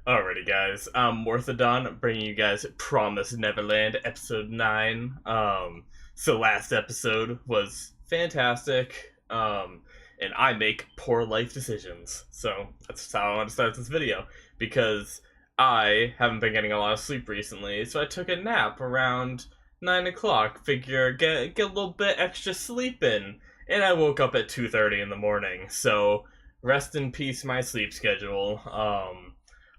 Alrighty, guys. I'm Morthadon, bringing you guys Promised Neverland, episode 9. So last episode was fantastic, and I make poor life decisions. So that's how I want to start this video, because I haven't been getting a lot of sleep recently, so I took a nap around 9 o'clock, figure get a little bit extra sleep in, and I woke up at 2:30 in the morning, so rest in peace my sleep schedule.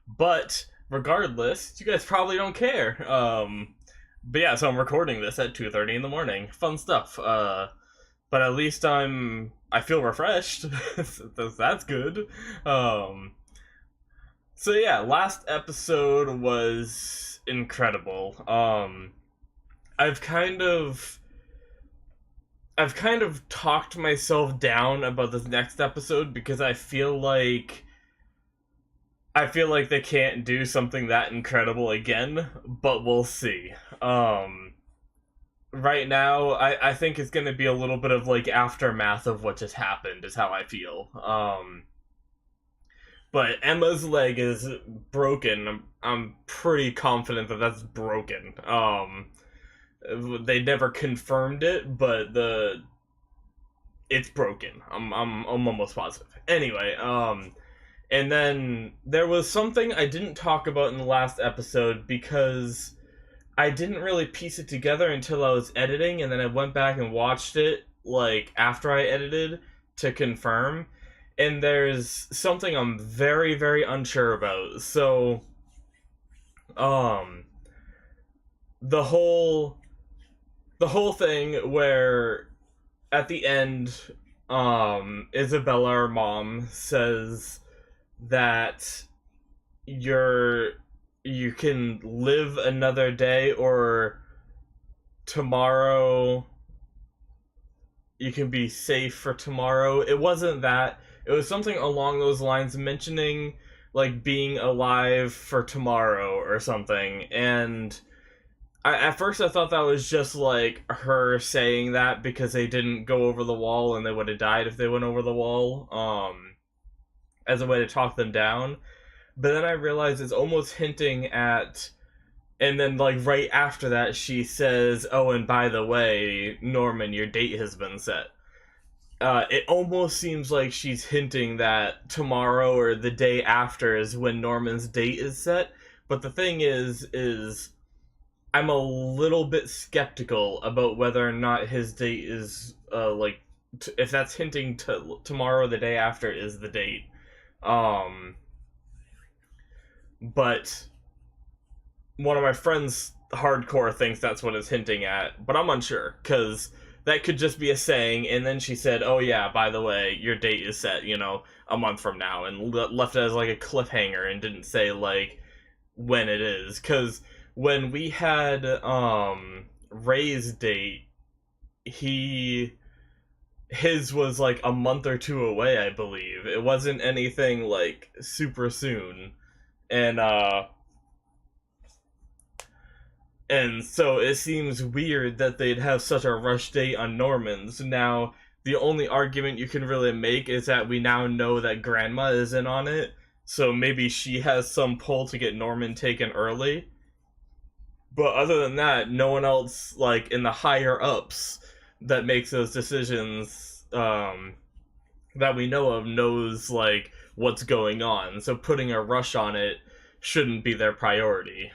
But regardless, you guys probably don't care. But yeah, so I'm recording this at 2:30 in the morning. Fun stuff. But at least I feel refreshed. That's good. Um, so yeah, last episode was incredible. I've kind of I've kind of talked myself down about this next episode because I feel like they can't do something that incredible again, but we'll see. Um, right now, I think it's going to be a little bit of like aftermath of what just happened, is how I feel. But Emma's leg is broken. I'm pretty confident that that's broken. They never confirmed it, but it's broken. I'm almost positive. Anyway, and then there was something I didn't talk about in the last episode because I didn't really piece it together until I was editing, and then I went back and watched it like after I edited to confirm. And there's something I'm very, very unsure about. So, um, the whole the whole thing where at the end, Isabella, our mom, says that you're you can live another day, or tomorrow you can be safe for tomorrow. It wasn't that. It was something along those lines, mentioning like being alive for tomorrow or something. And at first I thought that was just like her saying that because they didn't go over the wall and they would have died if they went over the wall, as a way to talk them down. But then I realized it's almost hinting at, and then like right after that she says, "Oh, and by the way, Norman, your date has been set." It almost seems like she's hinting that tomorrow or the day after is when Norman's date is set. But the thing is I'm a little bit skeptical about whether or not his date is if that's hinting to tomorrow, the day after is the date. Um, but one of my friends hardcore thinks that's what it's hinting at, but I'm unsure because that could just be a saying. And then she said, "Oh yeah, by the way, your date is set, a month from now," and left it as like a cliffhanger and didn't say like when it is. Because when we had Ray's date, he his was like a month or two away, I believe. It wasn't anything like super soon. And and so it seems weird that they'd have such a rush date on Norman's. Now, the only argument you can really make is that we now know that Grandma is in on it, so maybe she has some pull to get Norman taken early. But other than that, no one else, like, in the higher ups that makes those decisions, that we know of, knows, like, what's going on. So putting a rush on it shouldn't be their priority.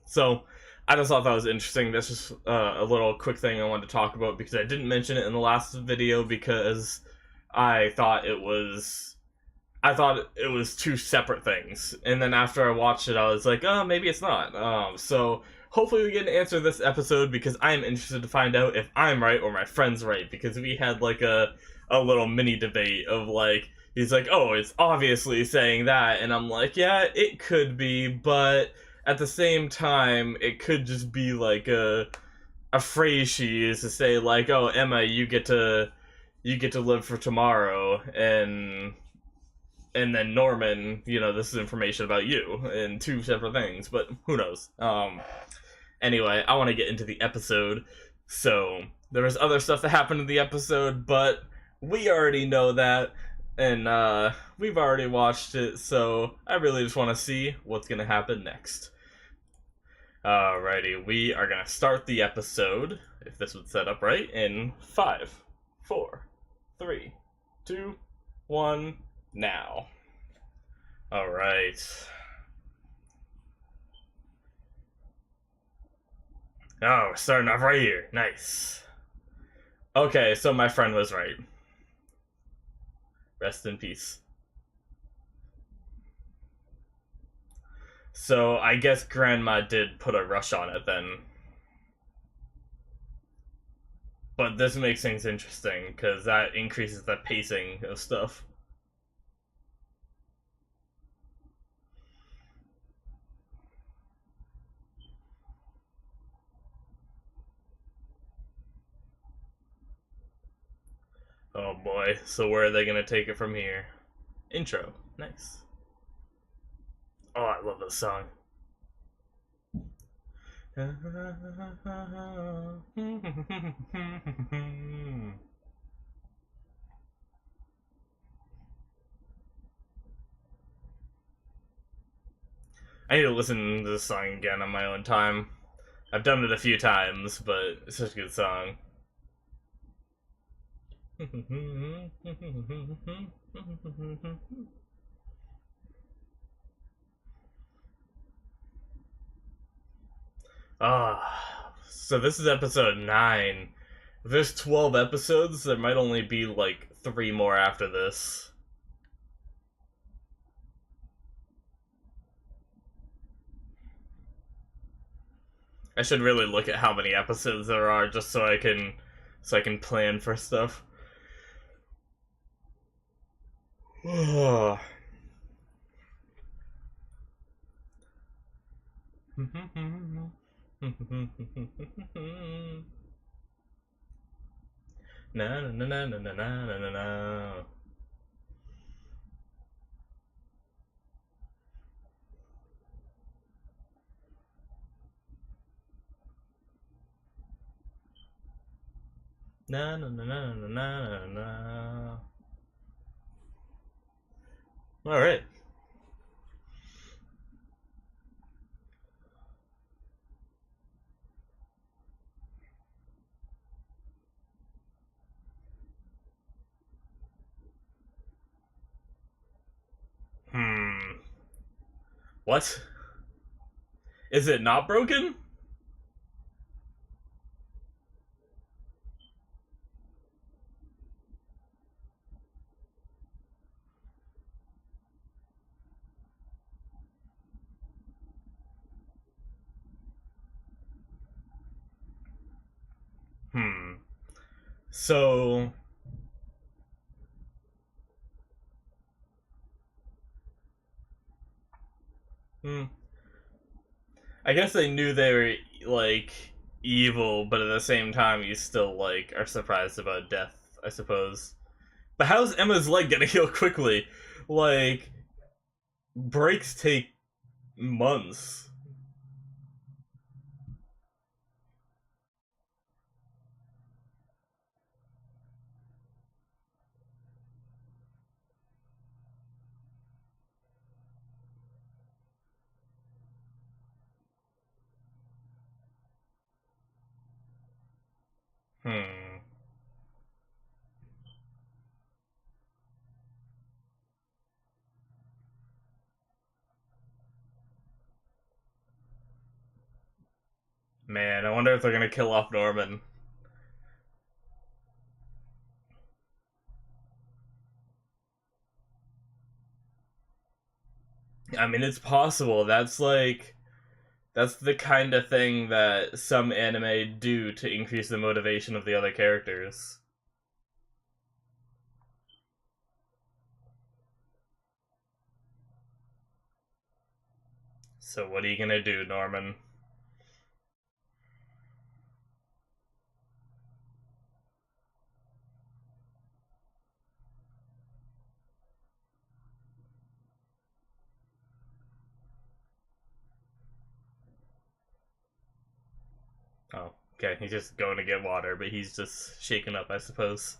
So I just thought that was interesting. That's just a little quick thing I wanted to talk about because I didn't mention it in the last video because I thought it was two separate things. And then after I watched it, I was like, oh, maybe it's not. So hopefully we get an answer this episode, because I'm interested to find out if I'm right or my friend's right, because we had like a little mini debate of like, he's like, "Oh, it's obviously saying that," and I'm like, "Yeah, it could be, but at the same time, it could just be like a phrase she used to say like, 'Oh, Emma, you get to live for tomorrow,' and then Norman, this is information about you, and two separate things, but who knows." Anyway, I want to get into the episode. So there was other stuff that happened in the episode, but we already know that. And we've already watched it, so I really just want to see what's gonna happen next. Alrighty, we are gonna start the episode, if this would set up right, in 5, 4, 3, 2, 1, now. Alright. Oh, we're starting off right here. Nice. Okay, so my friend was right. Rest in peace. So I guess Grandma did put a rush on it then. But this makes things interesting, because that increases the pacing of stuff. Oh boy, so where are they gonna take it from here? Intro. Nice. Oh, I love this song. I need to listen to this song again on my own time. I've done it a few times, but it's such a good song. So this is episode 9. If there's 12 episodes, there might only be like 3 more after this. I should really look at how many episodes there are just so I can plan for stuff. Na na na na na na na na na. Na na na na na na na. All right. What? Is it not broken? Hmm. So hmm. I guess they knew they were like evil, but at the same time you still like are surprised about death, I suppose. But how's Emma's leg gonna heal quickly? Like breaks take months. Hmm. Man, I wonder if they're gonna kill off Norman. I mean, it's possible. That's the kind of thing that some anime do to increase the motivation of the other characters. So what are you gonna do, Norman? Oh, okay. He's just going to get water, but he's just shaken up, I suppose.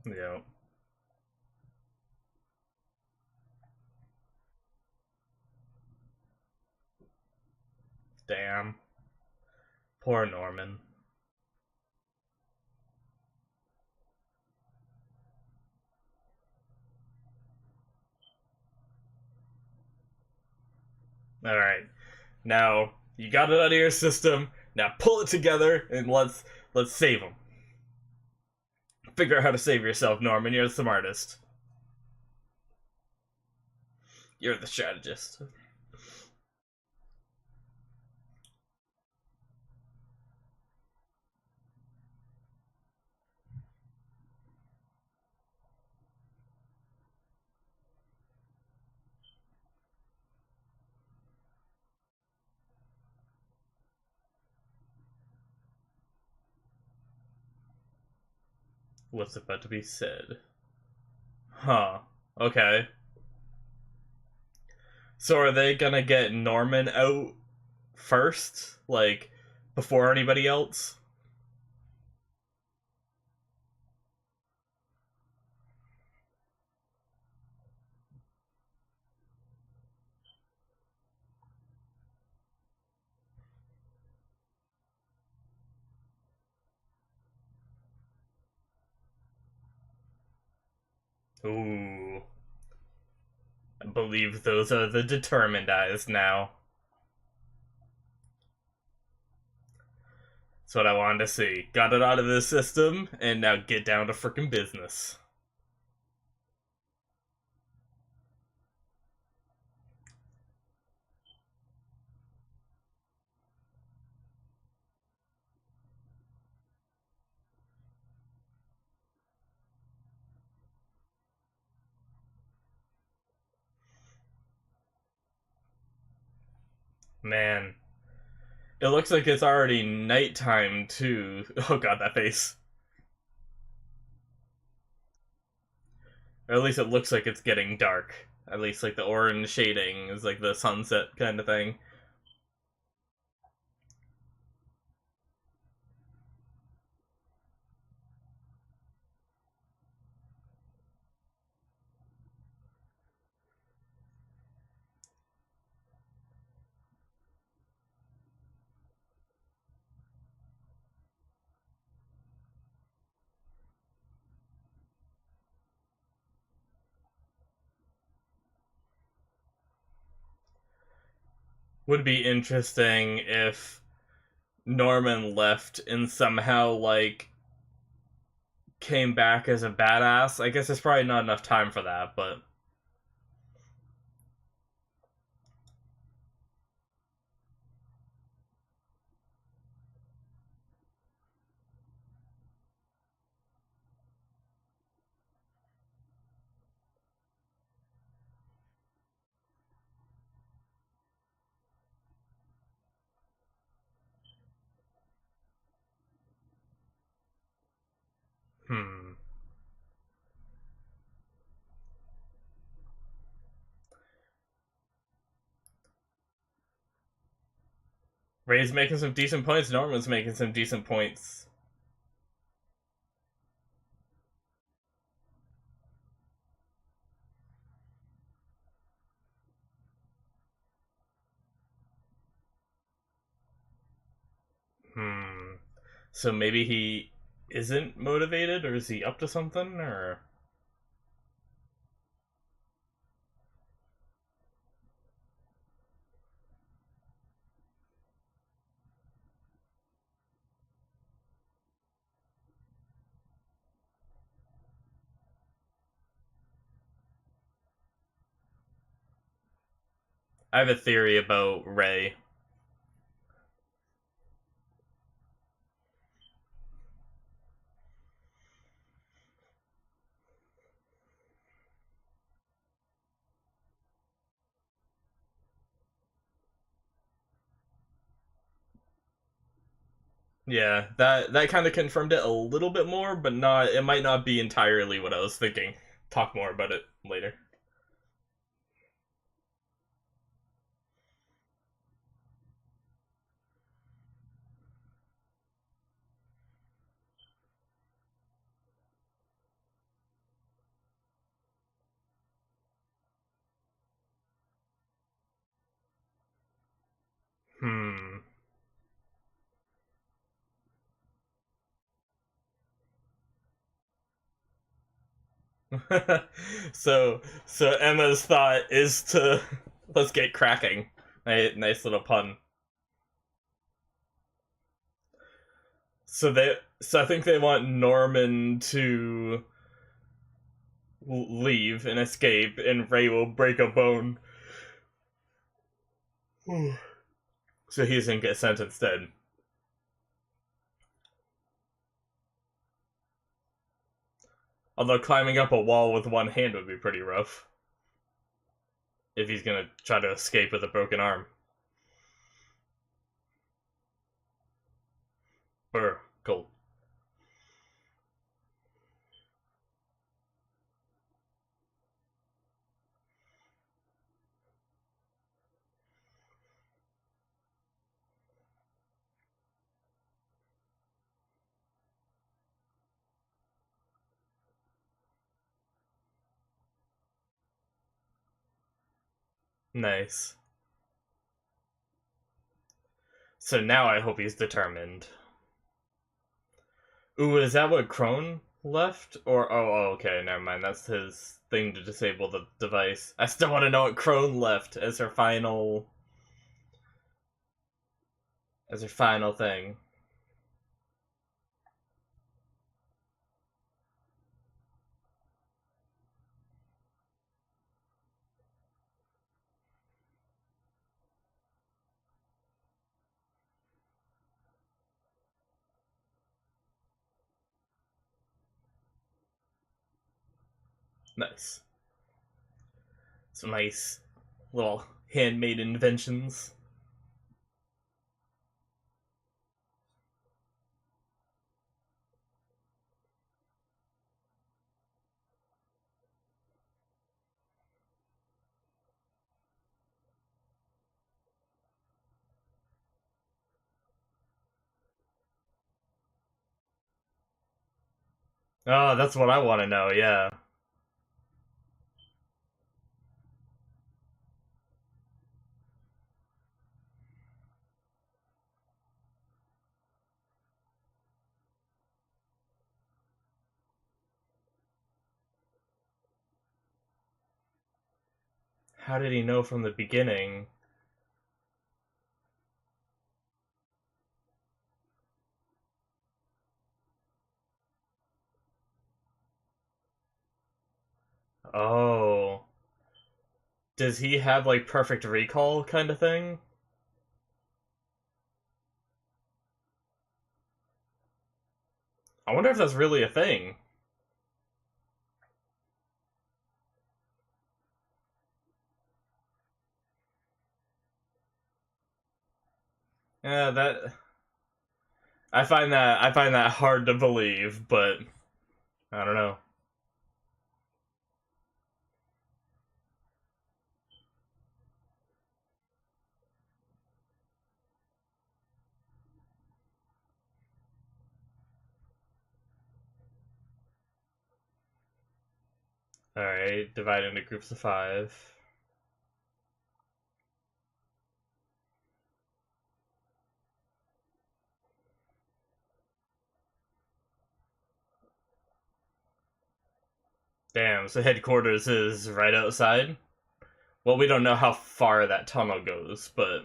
Yeah. Damn. Poor Norman. Alright. Now, you got it out of your system. Now pull it together and let's save him. Figure out how to save yourself, Norman. You're the smartest. You're the strategist. What's about to be said? Huh. Okay. So are they gonna get Norman out first? Like, before anybody else? Ooh. I believe those are the determined eyes now. That's what I wanted to see. Got it out of the system, and now get down to frickin' business. Man. It looks like it's already nighttime, too. Oh god, that face. Or at least it looks like it's getting dark. At least, like, the orange shading is like the sunset kind of thing. Would be interesting if Norman left and somehow, like, came back as a badass. I guess there's probably not enough time for that, but hmm. Ray's making some decent points. Norman's making some decent points. Hmm. So maybe he isn't motivated, or is he up to something, or... I have a theory about Ray. Yeah, that kind of confirmed it a little bit more, but not. It might not be entirely what I was thinking. Talk more about it later. So Emma's thought is to let's get cracking. Nice little pun. So I think they want Norman to leave and escape, and Ray will break a bone. So he doesn't get sent instead. Although climbing up a wall with one hand would be pretty rough. If he's gonna try to escape with a broken arm. Brr, cool. Nice. So now I hope he's determined. Ooh, is that what Crone left? Or okay, never mind. That's his thing to disable the device. I still want to know what Crone left as her final thing. Nice. Some nice little handmade inventions. Oh, that's what I want to know, yeah. How did he know from the beginning? Oh. Does he have, like, perfect recall kind of thing? I wonder if that's really a thing. Yeah, that I find that hard to believe, but I don't know. Alright, divide into groups of 5. Damn, so headquarters is right outside? Well, we don't know how far that tunnel goes, but...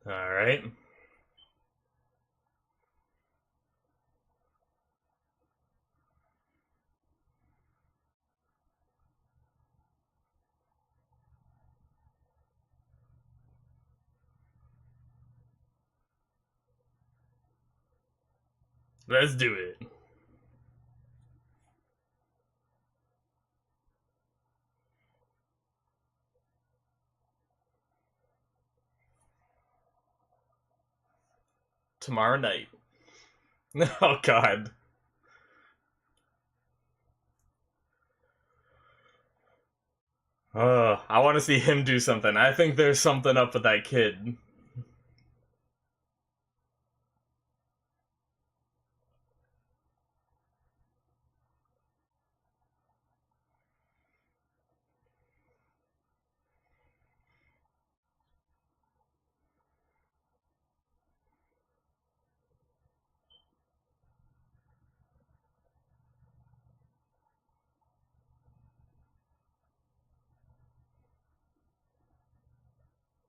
Alright. Let's do it. Tomorrow night. Oh god. I want to see him do something. I think there's something up with that kid.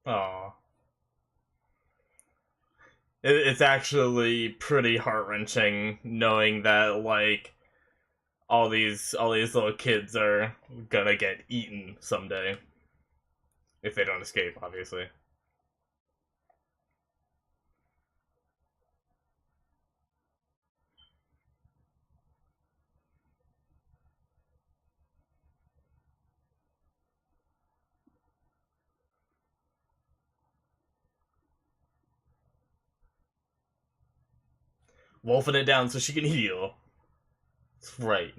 Oh, it's actually pretty heart wrenching knowing that like all these little kids are gonna get eaten someday if they don't escape, obviously. Wolfing it down so she can heal. That's right.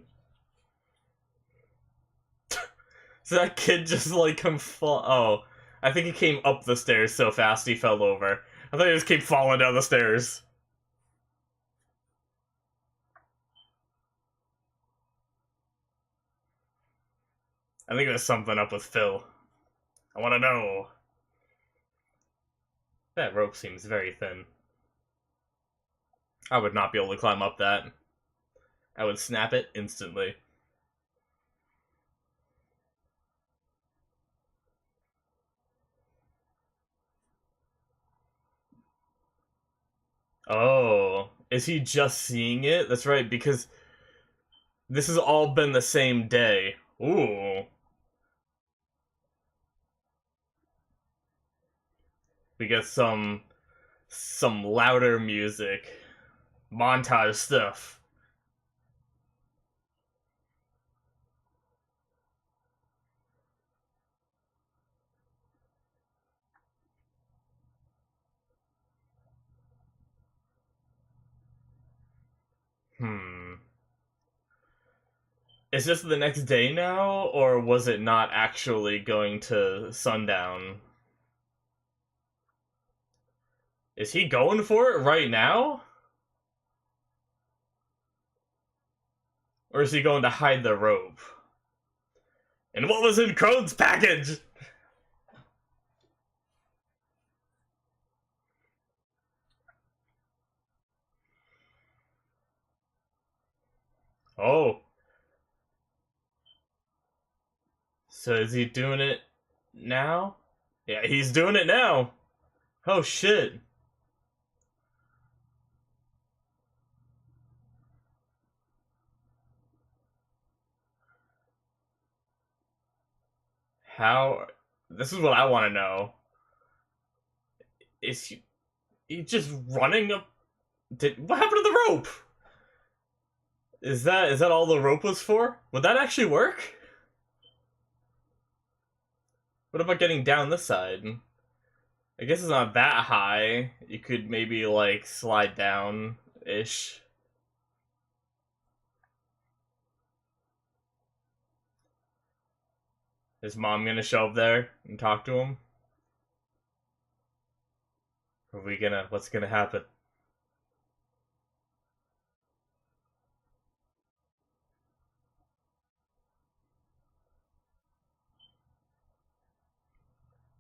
So that kid just like come fall. Oh, I think he came up the stairs so fast he fell over. I thought he just kept falling down the stairs. I think there's something up with Phil. I want to know. That rope seems very thin. I would not be able to climb up that. I would snap it instantly. Oh, is he just seeing it? That's right, because this has all been the same day. Ooh. We get some louder music. Montage stuff. Hmm. Is this the next day now, or was it not actually going to sundown? Is he going for it right now? Or is he going to hide the rope? And what was in Crone's package? Oh. So is he doing it now? Yeah, he's doing it now. Oh shit. How? This is what I want to know. Is he just running up? What happened to the rope? Is that all the rope was for? Would that actually work? What about getting down this side? I guess it's not that high. You could maybe like slide down ish. Is mom gonna show up there and talk to him? Are we gonna? What's gonna happen?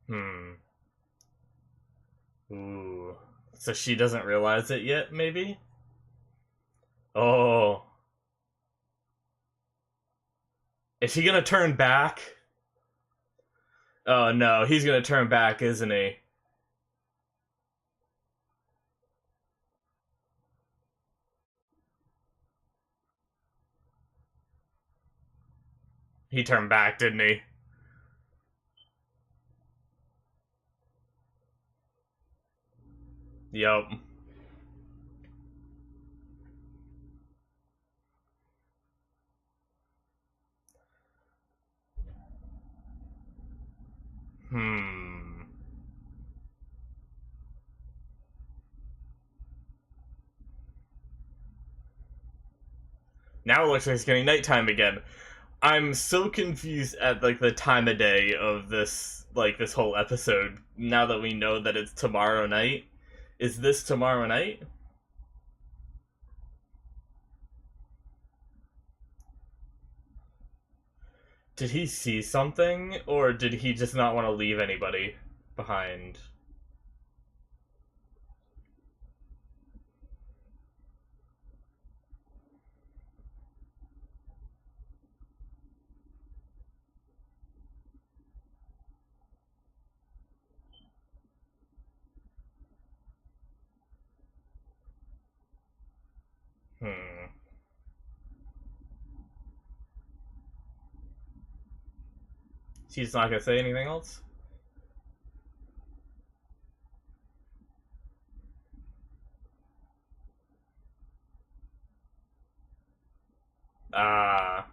Hmm. Ooh. So she doesn't realize it yet, maybe? Oh. Is he gonna turn back? Oh no, he's gonna turn back, isn't he? He turned back, didn't he? Yup. Hmm. Now it looks like it's getting nighttime again. I'm so confused at like the time of day of this whole episode. Now that we know that it's tomorrow night, is this tomorrow night? Did he see something, or did he just not want to leave anybody behind? Hmm. She's not gonna say anything else? Ah.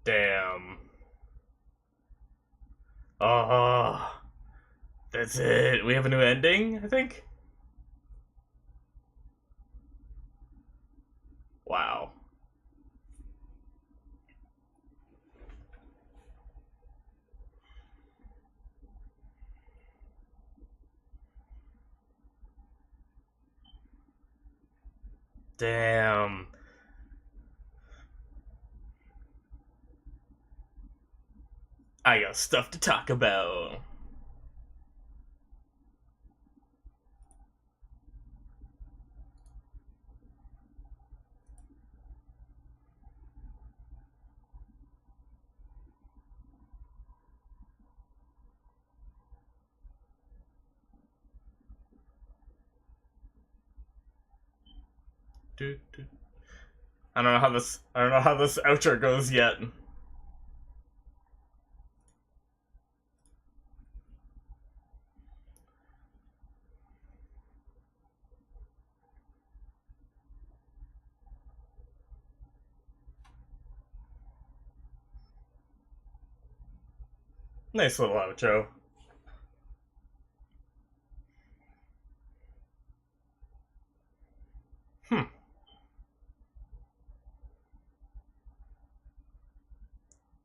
Damn. Oh, that's it. We have a new ending, I think? Wow. Damn. I got stuff to talk about. I don't know how this outro goes yet. Nice little outro. Hmm.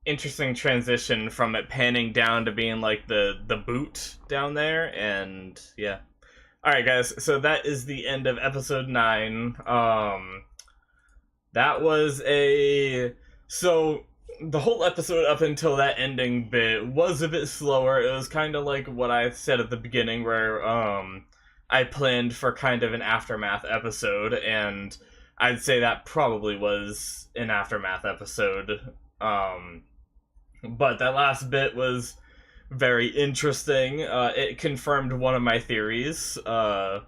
Interesting transition from it panning down to being like the boot down there, and yeah. All right, guys. So that is the end of episode 9. That was a so the whole episode up until that ending bit was a bit slower. It was kind of like what I said at the beginning, where I planned for kind of an aftermath episode, and I'd say that probably was an aftermath episode. But that last bit was very interesting. It confirmed one of my theories. But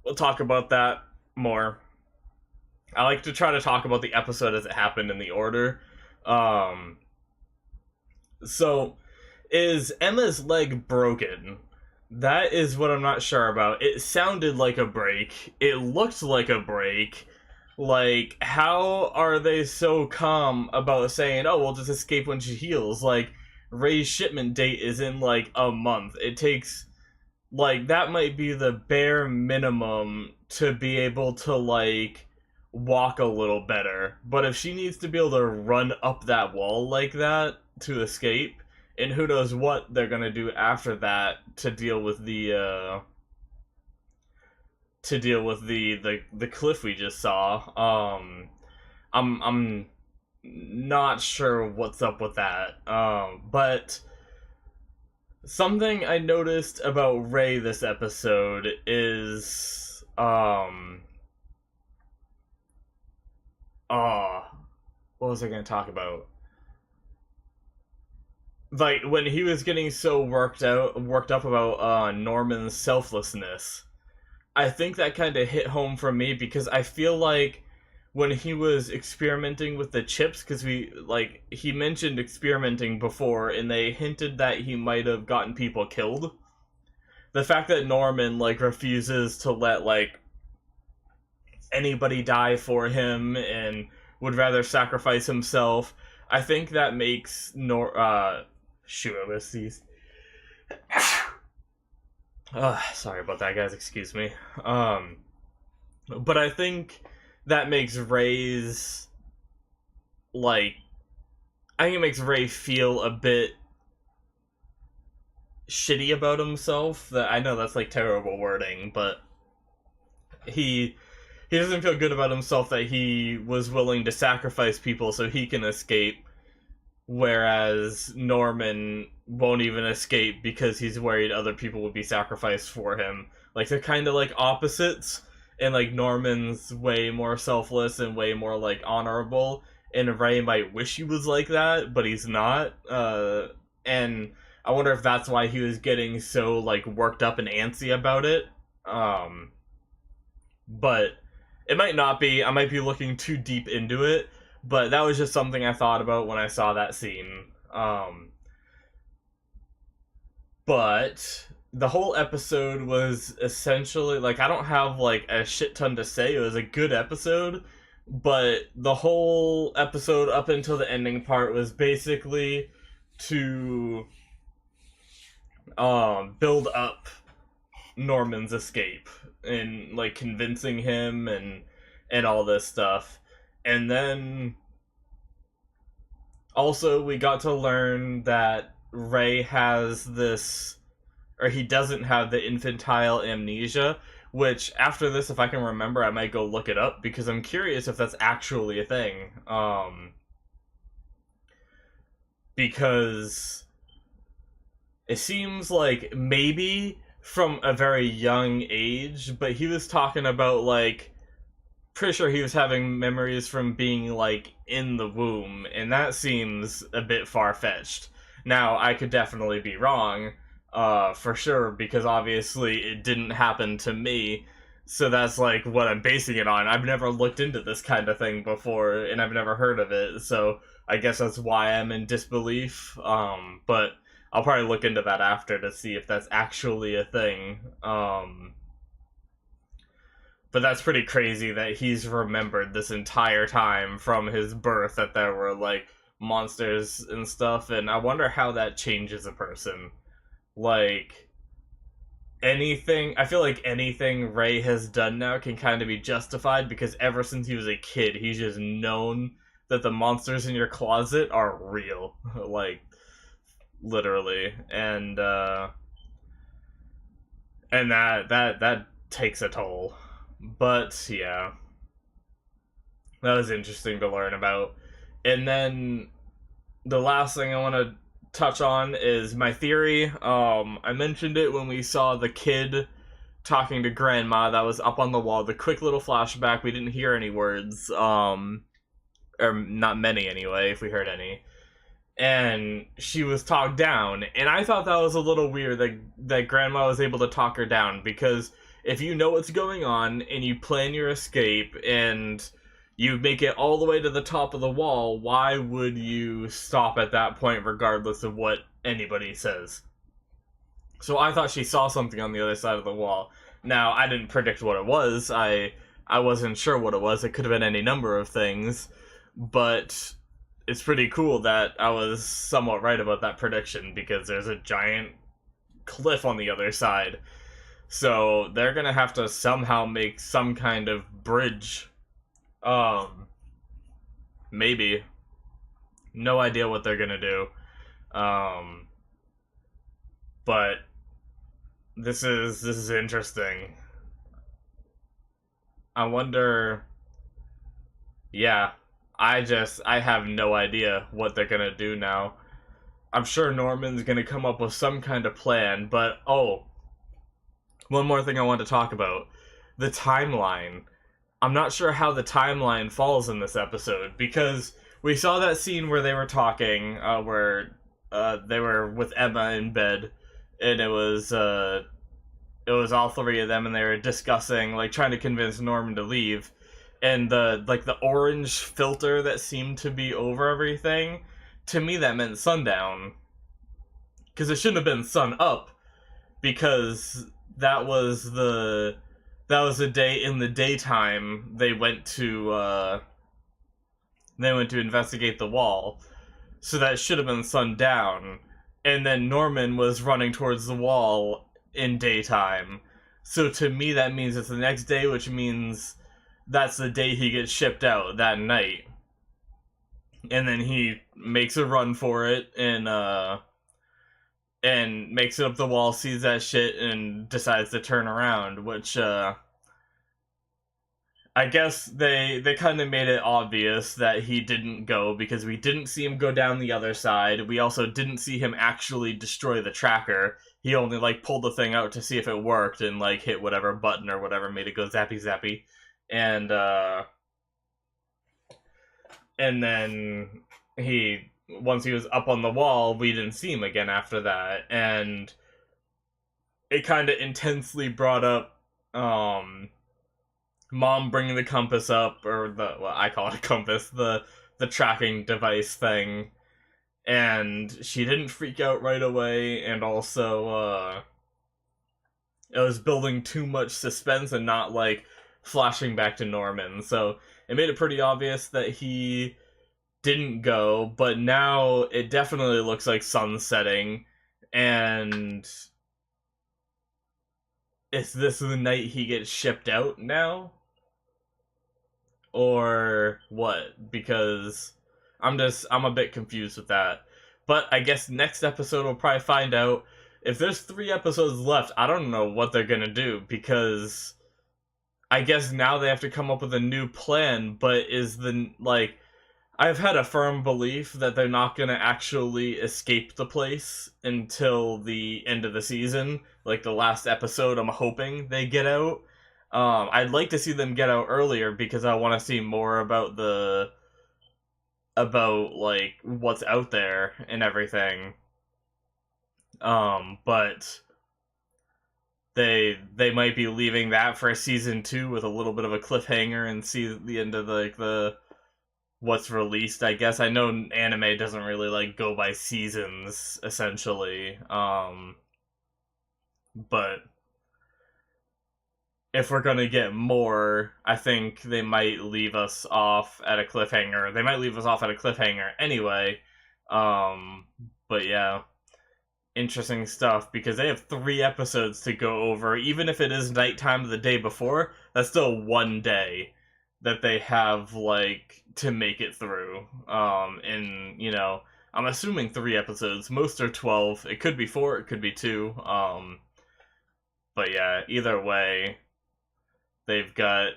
we'll talk about that more. I like to try to talk about the episode as it happened in the order. Um, so, is Emma's leg broken? That is what I'm not sure about. It sounded like a break. It looked like a break. Like, how are they so calm about saying, oh, we'll just escape when she heals? Like, Ray's shipment date is in, like, a month. It takes, like, that might be the bare minimum to be able to, like, walk a little better. But if she needs to be able to run up that wall like that to escape, and who knows what they're gonna do after that to deal with the cliff we just saw. I'm not sure what's up with that. But something I noticed about Ray this episode is what was I gonna talk about? Like when he was getting so worked up about Norman's selflessness. I think that kind of hit home for me because I feel like when he was experimenting with the chips, because he mentioned experimenting before, and they hinted that he might have gotten people killed. The fact that Norman refuses to let anybody die for him and would rather sacrifice himself, I think that makes shoot, I missed these. Sorry about that, guys. Excuse me. But I think that makes Ray's like I think it makes Ray feel a bit shitty about himself. That I know that's like terrible wording, but he doesn't feel good about himself that he was willing to sacrifice people so he can escape, whereas Norman won't even escape because he's worried other people would be sacrificed for him. Like, they're kind of like opposites, and like Norman's way more selfless and way more like honorable, and Ray might wish he was like that, but he's not. And I wonder if that's why he was getting so like worked up and antsy about it. But it might not be. I might be looking too deep into it, but that was just something I thought about when I saw that scene. But the whole episode was essentially like, I don't have like a shit ton to say. It was a good episode, but the whole episode up until the ending part was basically to build up Norman's escape and like convincing him and all this stuff. And then also we got to learn that Ray has this, or he doesn't have the infantile amnesia, which after this, if I can remember, I might go look it up because I'm curious if that's actually a thing. Because it seems like maybe from a very young age, but he was talking about like, pretty sure he was having memories from being like in the womb, and that seems a bit far-fetched. Now, I could definitely be wrong, for sure, because obviously it didn't happen to me, so that's like what I'm basing it on. I've never looked into this kind of thing before, and I've never heard of it, so I guess that's why I'm in disbelief. But I'll probably look into that after to see if that's actually a thing. But that's pretty crazy that he's remembered this entire time from his birth that there were, like, monsters and stuff, and I wonder how that changes a person. Like, I feel like anything Ray has done now can kind of be justified, because ever since he was a kid, he's just known that the monsters in your closet are real. Like, literally. And that takes a toll. But, yeah. That was interesting to learn about. And then, the last thing I want to touch on is my theory. I mentioned it when we saw the kid talking to Grandma that was up on the wall. The quick little flashback, we didn't hear any words. Or not many anyway, if we heard any. And she was talked down. And I thought that was a little weird that Grandma was able to talk her down, because if you know what's going on, and you plan your escape, and you make it all the way to the top of the wall, why would you stop at that point regardless of what anybody says? So I thought she saw something on the other side of the wall. Now, I didn't predict what it was. I wasn't sure what it was. It could have been any number of things. But it's pretty cool that I was somewhat right about that prediction, because there's a giant cliff on the other side. So they're gonna have to somehow make some kind of bridge. Maybe. No idea what they're gonna do. But this is interesting. I wonder. Yeah, I have no idea what they're gonna do now. I'm sure Norman's gonna come up with some kind of plan, but one more thing I want to talk about. The timeline. I'm not sure how the timeline falls in this episode, because we saw that scene where they were talking, where they were with Emma in bed, and it was all three of them, and they were discussing, like, trying to convince Norman to leave, and the orange filter that seemed to be over everything, to me that meant sundown, because it shouldn't have been sun up, because that was the day in the daytime they went to investigate the wall. so that should have been sundown. And then Norman was running towards the wall in daytime. So to me, that means it's the next day, which means that's the day he gets shipped out, that night. And then he makes a run for it, and makes it up the wall, sees that shit, and decides to turn around, which, I guess they kind of made it obvious that he didn't go, because we didn't see him go down the other side. We also didn't see him actually destroy the tracker. He only, like, pulled the thing out to see if it worked, and, like, hit whatever button or whatever made it go zappy zappy. And then once he was up on the wall, we didn't see him again after that. And it kind of intensely brought up, Mom bringing the compass up, or I call it a compass, the tracking device thing. And she didn't freak out right away, and also, it was building too much suspense and not, like, flashing back to Norman. So it made it pretty obvious that he didn't go, but now it definitely looks like sun's setting, and is this the night he gets shipped out now? Or what? Because I'm a bit confused with that. But I guess next episode we'll probably find out. If there's 3 episodes left, I don't know what they're gonna do, because I guess now they have to come up with a new plan, but I've had a firm belief that they're not gonna actually escape the place until the end of the season. Like, the last episode, I'm hoping they get out. I'd like to see them get out earlier, because I want to see more about like, what's out there and everything. But they might be leaving that for season 2 with a little bit of a cliffhanger, and see the end of, like, the what's released, I guess. I know anime doesn't really, like, go by seasons, essentially. But if we're gonna get more, I think they might leave us off at a cliffhanger. They might leave us off at a cliffhanger anyway. But yeah. Interesting stuff, because they have 3 episodes to go over. Even if it is nighttime the day before, that's still 1 day that they have, like, to make it through. And, you know, I'm assuming 3 episodes. Most are 12. It could be 4, it could be 2. But yeah, either way, they've got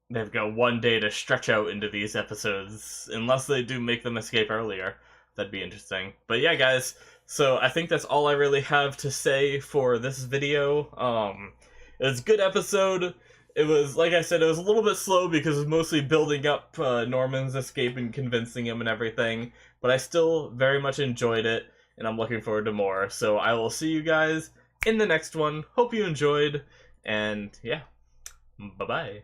1 day to stretch out into these episodes, unless they do make them escape earlier. That'd be interesting. But yeah, guys, so I think that's all I really have to say for this video. It was a good episode. It was, like I said, it was a little bit slow because it was mostly building up Norman's escape and convincing him and everything, but I still very much enjoyed it, and I'm looking forward to more. So I will see you guys in the next one. Hope you enjoyed, and yeah, bye-bye.